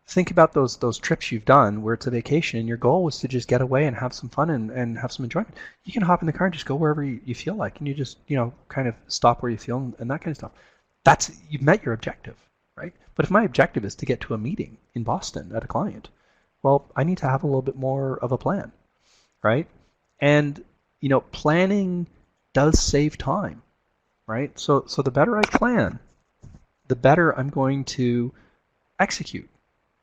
think about those trips you've done where it's a vacation and your goal was to just get away and have some fun and have some enjoyment. You can hop in the car and just go wherever you feel like, and you just kind of stop where you feel and that kind of stuff. You've met your objective, right? But if my objective is to get to a meeting in Boston at a client, well, I need to have a little bit more of a plan, right? And planning does save time, right? So the better I plan, the better I'm going to execute.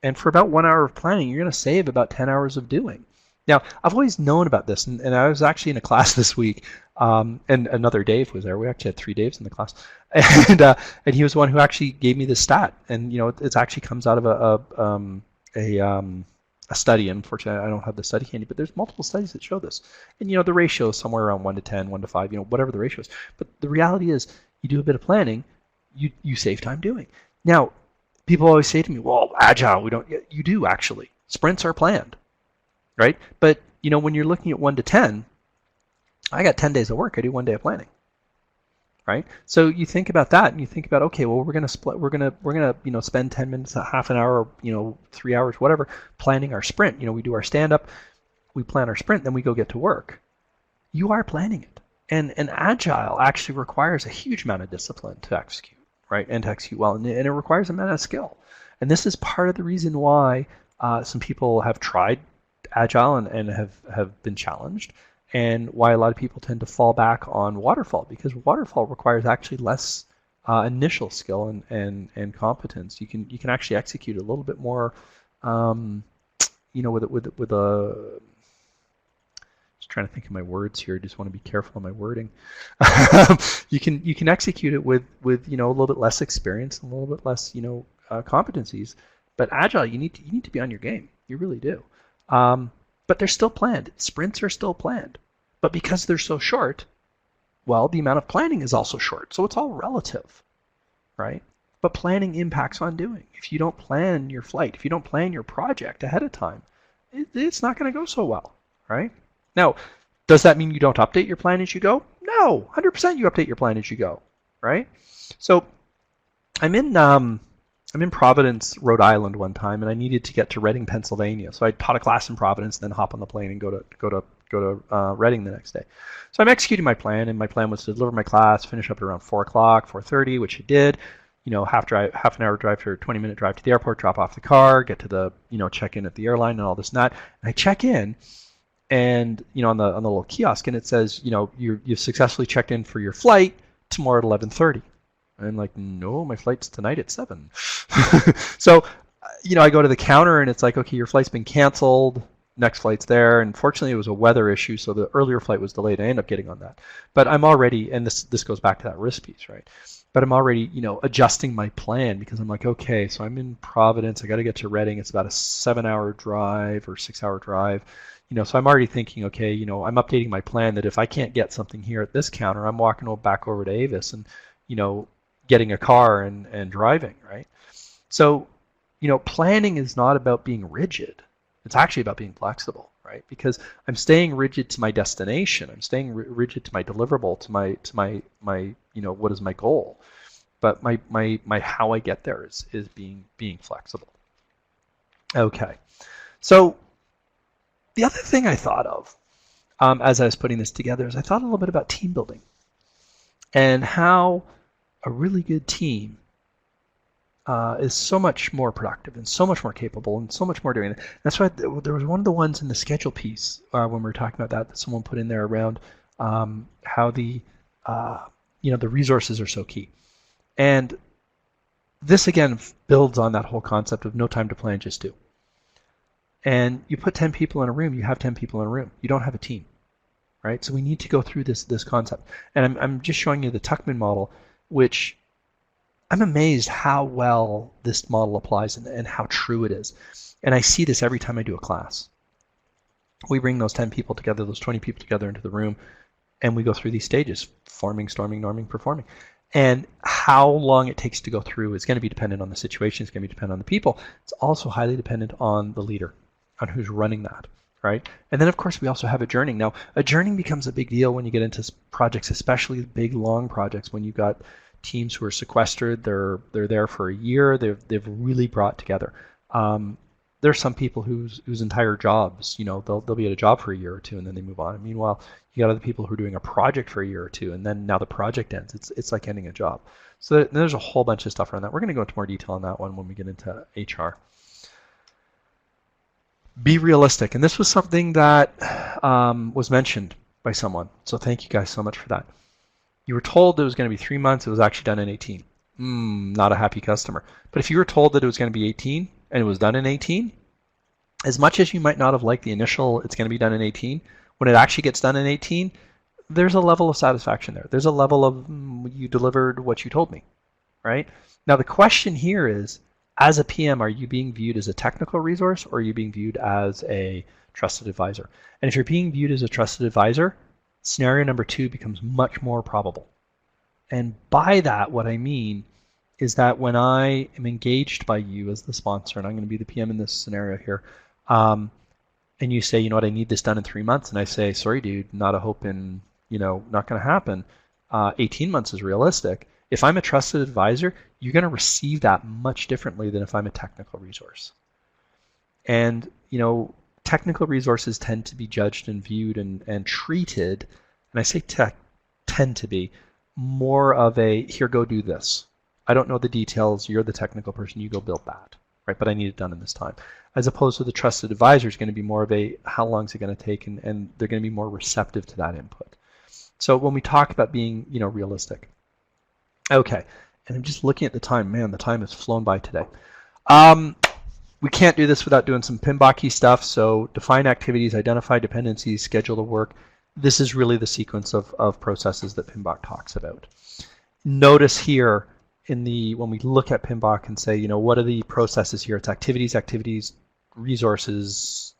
And for about 1 hour of planning, you're going to save about 10 hours of doing. Now, I've always known about this, and I was actually in a class this week, and another Dave was there. We actually had 3 Daves in the class, and he was the one who actually gave me this stat. And it actually comes out of a study. Unfortunately, I don't have the study handy, but there's multiple studies that show this. And the ratio is somewhere around 1 to 10, 1 to 5, whatever the ratio is. But the reality is, you do a bit of planning, you save time doing. Now, people always say to me, "Well, agile, we don't." You do actually. Sprints are planned, right? But when you're looking at 1 to 10, I got 10 days of work. I do 1 day of planning, right? So you think about that, and you think about, okay, well, we're gonna split. We're gonna spend 10 minutes, half an hour, 3 hours, whatever, planning our sprint. We do our stand up, we plan our sprint, then we go get to work. You are planning it, and agile actually requires a huge amount of discipline to execute, right? And to execute well, and it requires a amount of skill. And this is part of the reason why some people have tried agile and have been challenged, and why a lot of people tend to fall back on waterfall, because waterfall requires actually less initial skill and competence. You can actually execute a little bit more, with a. Just trying to think of my words here. Just want to be careful on my wording. You can execute it with a little bit less experience and a little bit less competencies. But agile, you need to be on your game. You really do. But they're still planned. Sprints are still planned. But because they're so short, well, the amount of planning is also short. So it's all relative, right? But planning impacts on doing. If you don't plan your flight, if you don't plan your project ahead of time, it's not going to go so well, right? Now, does that mean you don't update your plan as you go? No, 100% you update your plan as you go, right? So I'm in Providence, Rhode Island one time, and I needed to get to Reading, Pennsylvania. So I taught a class in Providence, then hop on the plane and go to Reading the next day. So I'm executing my plan, and my plan was to deliver my class, finish up at around 4 o'clock, 4:30, which I did. Half an hour drive to 20-minute drive to the airport, drop off the car, get to the check in at the airline and all this and that. And I check in, and on the little kiosk, and it says you've successfully checked in for your flight tomorrow at 11:30. And I'm like, no, my flight's tonight at 7. So, I go to the counter, and it's like, okay, your flight's been canceled. Next flight's there. And fortunately, it was a weather issue, so the earlier flight was delayed. I ended up getting on that. But I'm already, and this goes back to that risk piece, right? But I'm already, adjusting my plan, because I'm like, okay, so I'm in Providence. I got to get to Reading. It's about a 7-hour drive or 6-hour drive. So I'm already thinking, okay, I'm updating my plan that if I can't get something here at this counter, I'm walking back over to Avis and, getting a car and driving, right? So, planning is not about being rigid. It's actually about being flexible, right? Because I'm staying rigid to my destination. I'm staying rigid to my deliverable, to my what is my goal? But my how I get there is being flexible. Okay, so the other thing I thought of as I was putting this together is I thought a little bit about team building and how a really good team is so much more productive and so much more capable and so much more doing it. That's why there was one of the ones in the schedule piece when we were talking about that someone put in there around how the resources are so key. And this again builds on that whole concept of no time to plan, just do. And you put 10 people in a room, you have 10 people in a room. You don't have a team, right? So we need to go through this concept. And I'm just showing you the Tuckman model, which I'm amazed how well this model applies and how true it is. And I see this every time I do a class. We bring those 10 people together, those 20 people together into the room, and we go through these stages: forming, storming, norming, performing. And how long it takes to go through is going to be dependent on the situation. It's going to be dependent on the people. It's also highly dependent on the leader, on who's running that, right? And then, of course, we also have adjourning. Now, adjourning becomes a big deal when you get into projects, especially big, long projects, when you've got teams who are sequestered. They're there for a year. They've really brought together. there's some people whose entire jobs, they'll be at a job for a year or two and then they move on. And meanwhile, you got other people who are doing a project for a year or two and then now the project ends. It's like ending a job. So there's a whole bunch of stuff around that. We're going to go into more detail on that one when we get into HR. Be realistic. And this was something that was mentioned by someone. So thank you guys so much for that. You were told it was going to be 3 months. It was actually done in 18. Not a happy customer. But if you were told that it was going to be 18 and it was done in 18, as much as you might not have liked the initial, it's going to be done in 18, when it actually gets done in 18, there's a level of satisfaction there. There's a level of you delivered what you told me, right? Now the question here is, as a PM, are you being viewed as a technical resource or are you being viewed as a trusted advisor? And if you're being viewed as a trusted advisor, scenario number 2 becomes much more probable. And by that, what I mean is that when I am engaged by you as the sponsor, and I'm going to be the PM in this scenario here, and you say, you know what, I need this done in 3 months, and I say, sorry, dude, not a hope in, not going to happen. 18 months is realistic. If I'm a trusted advisor, you're going to receive that much differently than if I'm a technical resource. And, technical resources tend to be judged and viewed and treated, and I say tend to be, more of a, here, go do this. I don't know the details. You're the technical person. You go build that, right? But I need it done in this time. As opposed to the trusted advisor is going to be more of a, how long is it going to take? And they're going to be more receptive to that input. So when we talk about being, realistic. Okay. And I'm just looking at the time. Man, the time has flown by today. We can't do this without doing some PMBOK stuff. So define activities, identify dependencies, schedule the work. This is really the sequence of processes that PMBOK talks about. Notice here when we look at PMBOK and say, what are the processes here? It's activities, resources,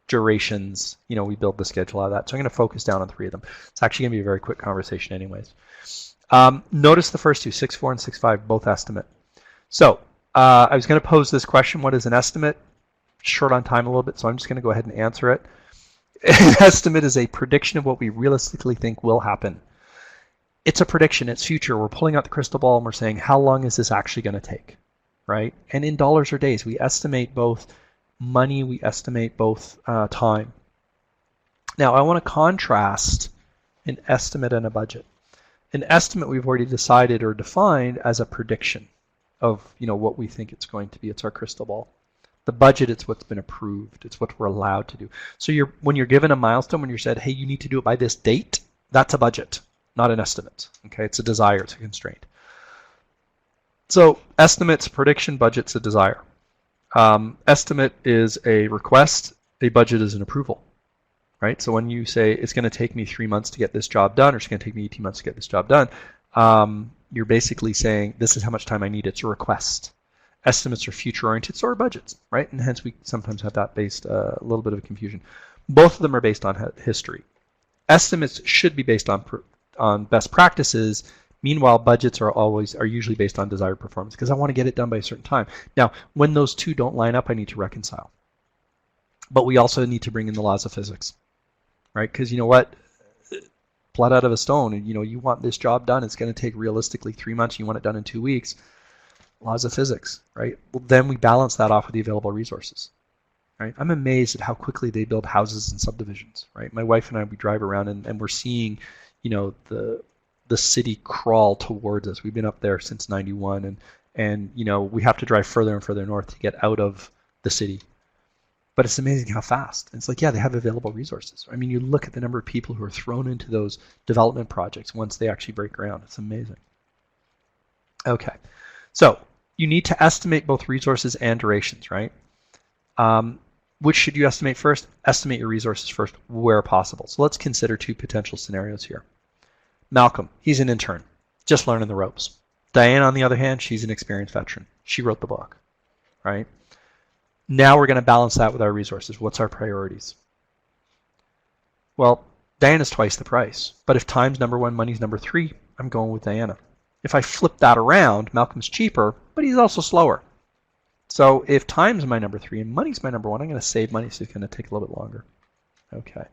durations. We build the schedule out of that. So I'm going to focus down on 3 of them. It's actually going to be a very quick conversation anyways. Notice the first 2, 6.4 and 6.5, both estimate. So I was going to pose this question, what is an estimate? Short on time a little bit, so I'm just going to go ahead and answer it. An estimate is a prediction of what we realistically think will happen. It's a prediction, it's future. We're pulling out the crystal ball and we're saying, how long is this actually going to take, right? And in dollars or days, we estimate both money, we estimate both time. Now, I want to contrast an estimate and a budget. An estimate we've already decided or defined as a prediction of what we think it's going to be. It's our crystal ball. The budget, it's what's been approved. It's what we're allowed to do. So when you're given a milestone, when you're said, hey, you need to do it by this date, that's a budget, not an estimate. Okay, it's a desire, it's a constraint. So estimates, prediction, budget's a desire. Estimate is a request. A budget is an approval, right? So when you say it's going to take me 3 months to get this job done, or it's going to take me 18 months to get this job done, you're basically saying this is how much time I need. It's a request. Estimates are future-oriented, so are budgets, right? And hence we sometimes have that based a little bit of a confusion. Both of them are based on history. Estimates should be based on best practices. Meanwhile, budgets are usually based on desired performance because I want to get it done by a certain time. Now, when those two don't line up, I need to reconcile. But we also need to bring in the laws of physics, right? Because you know what? Blood out of a stone, and you want this job done. It's going to take realistically 3 months. You want it done in 2 weeks. Laws of physics, right? Well, then we balance that off with the available resources, right? I'm amazed at how quickly they build houses and subdivisions, right? My wife and I, we drive around and we're seeing, the city crawl towards us. We've been up there since '91, and we have to drive further and further north to get out of the city. But it's amazing how fast. It's like, yeah, they have available resources. I mean, you look at the number of people who are thrown into those development projects once they actually break ground. It's amazing. Okay, so you need to estimate both resources and durations, right? Which should you estimate first? Estimate your resources first where possible. So let's consider 2 potential scenarios here. Malcolm, he's an intern, just learning the ropes. Diane, on the other hand, she's an experienced veteran. She wrote the book, right? Now we're going to balance that with our resources. What's our priorities? Well, Diana's twice the price. But if time's number 1, money's number 3, I'm going with Diana. If I flip that around, Malcolm's cheaper, but he's also slower. So if time's my number 3 and money's my number 1, I'm going to save money, so it's going to take a little bit longer. Okay.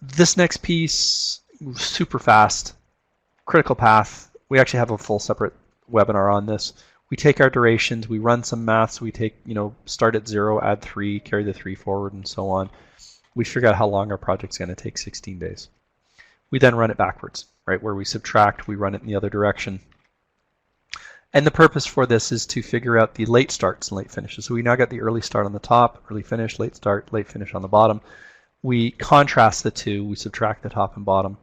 This next piece, super fast, critical path. We actually have a full separate webinar on this. We take our durations, we run some maths, we take, start at 0, add 3, carry the 3 forward, and so on. We figure out how long our project's going to take, 16 days. We then run it backwards, right? Where we subtract, we run it in the other direction. And the purpose for this is to figure out the late starts and late finishes. So we now got the early start on the top, early finish, late start, late finish on the bottom. We contrast the two, we subtract the top and bottom,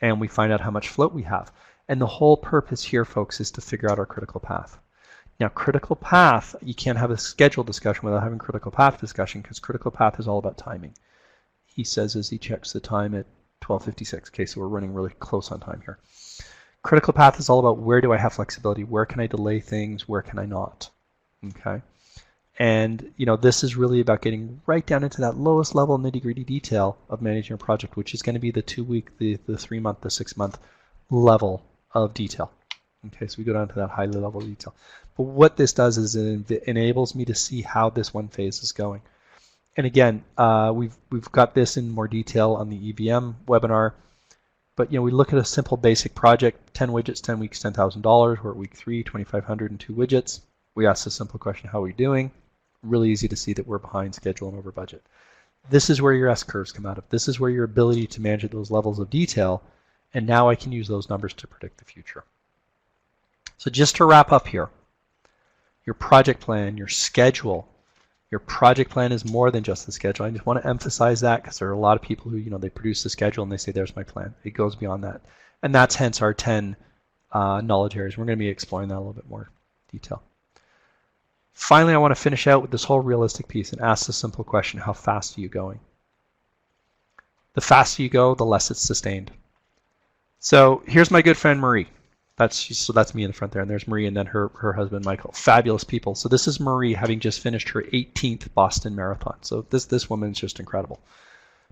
and we find out how much float we have. And the whole purpose here, folks, is to figure out our critical path. Now, critical path, you can't have a schedule discussion without having critical path discussion, because critical path is all about timing. He says as he checks the time at 12:56. Okay, so we're running really close on time here. Critical path is all about where do I have flexibility? Where can I delay things? Where can I not? Okay. And this is really about getting right down into that lowest level nitty-gritty detail of managing a project, which is going to be the 2-week, the 3-month, the 6-month level of detail. Okay, so we go down to that high level detail. But what this does is it enables me to see how this one phase is going. And again, we've got this in more detail on the EVM webinar. But we look at a simple basic project, 10 widgets, 10 weeks, $10,000. We're at week 3, 2,500 and 2 widgets. We ask the simple question, how are we doing? Really easy to see that we're behind schedule and over budget. This is where your S-curves come out of. This is where your ability to manage at those levels of detail. And now I can use those numbers to predict the future. So just to wrap up here, your project plan, your schedule, your project plan is more than just the schedule. I just want to emphasize that because there are a lot of people who, they produce the schedule and they say, there's my plan. It goes beyond that. And that's hence our 10 knowledge areas. We're going to be exploring that a little bit more detail. Finally, I want to finish out with this whole realistic piece and ask the simple question, how fast are you going? The faster you go, the less it's sustained. So here's my good friend Marie. So that's me in the front there, and there's Marie and then her husband Michael. Fabulous people. So this is Marie having just finished her 18th Boston Marathon. So this woman's just incredible.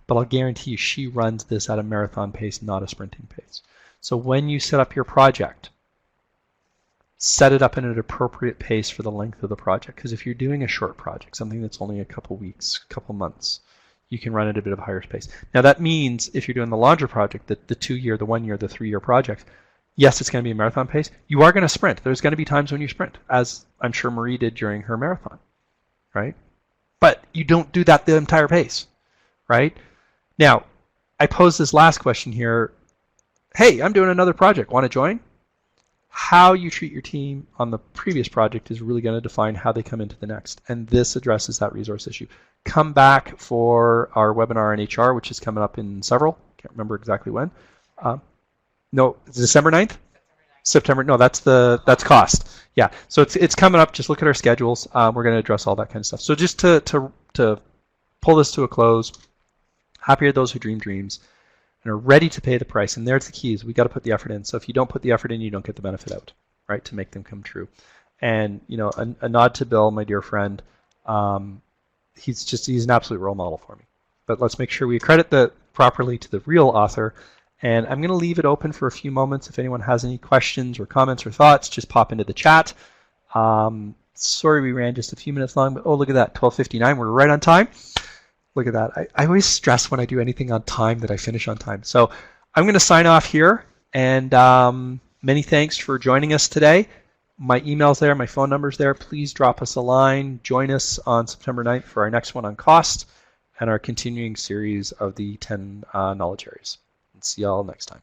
But I'll guarantee you she runs this at a marathon pace, not a sprinting pace. So when you set up your project, set it up in an appropriate pace for the length of the project. Because if you're doing a short project, something that's only a couple weeks, couple months, you can run at a bit of a higher pace. Now that means if you're doing the larger project, the 2-year, the 1-year, the 3-year projects, yes, it's going to be a marathon pace. You are going to sprint. There's going to be times when you sprint, as I'm sure Marie did during her marathon, right? But you don't do that the entire pace, right? Now, I pose this last question here. Hey, I'm doing another project. Want to join? How you treat your team on the previous project is really going to define how they come into the next. And this addresses that resource issue. Come back for our webinar on HR, which is coming up in several. Can't remember exactly when. No, December 9th? September. No, that's cost. Yeah, so it's coming up. Just look at our schedules. We're going to address all that kind of stuff. So just to pull this to a close, happy are those who dream dreams and are ready to pay the price. And there's the key: is we got to put the effort in. So if you don't put the effort in, you don't get the benefit out, right? To make them come true. And a nod to Bill, my dear friend. He's an absolute role model for me. But let's make sure we credit that properly to the real author. And I'm going to leave it open for a few moments. If anyone has any questions or comments or thoughts, just pop into the chat. Sorry we ran just a few minutes long, but oh, look at that, 12:59. We're right on time. Look at that. I always stress when I do anything on time that I finish on time. So I'm going to sign off here. And many thanks for joining us today. My email's there, my phone number's there. Please drop us a line. Join us on September 9th for our next one on cost and our continuing series of the 10 knowledge areas. See y'all next time.